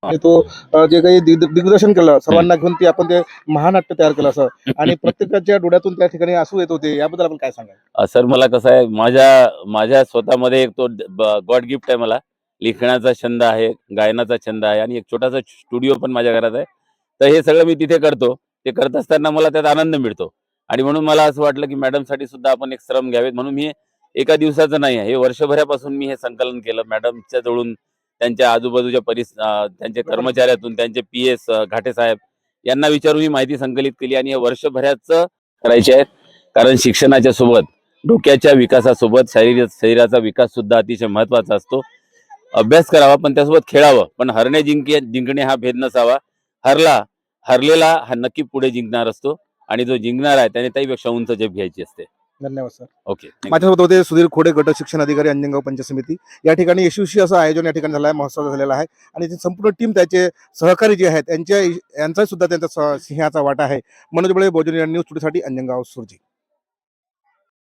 आणि तो जे काही दिग्दर्शन केलं सर्वांना घेऊन ते आपण ते महानाट्य तयार केलं असं आणि प्रत्येकाच्या डोळ्यातून त्या ठिकाणी आसू येत होते. याबद्दल आपण काय सांगाल? सर मला कसं आहे, माझ्या माझ्या स्वतःमध्ये एक तो गॉड गिफ्ट आहे मला. लिखाणाचा छंद आहे, गायनाचा छंद आहे आणि एक छोटासा स्टुडिओ पण माझ्या घरात आहे. तर हे सगळं मी तिथे करतो. ते करत असताना मला त्यात आनंद मिळतो आणि म्हणून मला असं वाटलं, की मॅडमसाठी सुद्धा आपण एक श्रम घ्यावेत. म्हणून मी एका दिवसाचं नाही आहे, हे वर्षभरापासून मी हे संकलन केलं. मॅडमच्या जवळून, त्यांच्या आजूबाजूच्या त्यांचे कर्मचाऱ्यातून, त्यांचे पी-एस घाटे साहेब यांना विचारून ही माहिती संकलित केली आणि हे वर्षभराचं करायचे आहेत. कारण शिक्षणाच्या सोबत, डोक्याच्या विकासासोबत शरीराचा विकास सुद्धा अतिशय महत्त्वाचा असतो. अभ्यास करावा पण त्यासोबत खेळावं, पण जिंकणे हा भेद नसावा. हरलेला हा नक्की पुढे जिंकणार असतो आणि जो जिंकणार आहे त्याने त्याहीपेक्षा उंच झेप घ्यायची असते. धन्यवाद सर. ओके. माझ्यासोबत होते सुधीर खोडे, गट शिक्षण अधिकारी, अंजनगाव पंचायत समिती. या ठिकाणी यशस्वी असं आयोजन या ठिकाणी झालं आहे, महोत्सव झालेला आहे आणि ती संपूर्ण टीम, त्याचे सहकारी जे आहेत यांचा सुद्धा त्यांचा सिंहाचा वाटा आहे. मनोज बळे, बहुजन न्यूज टुडेसाठी, अंजनगाव, सुरजी.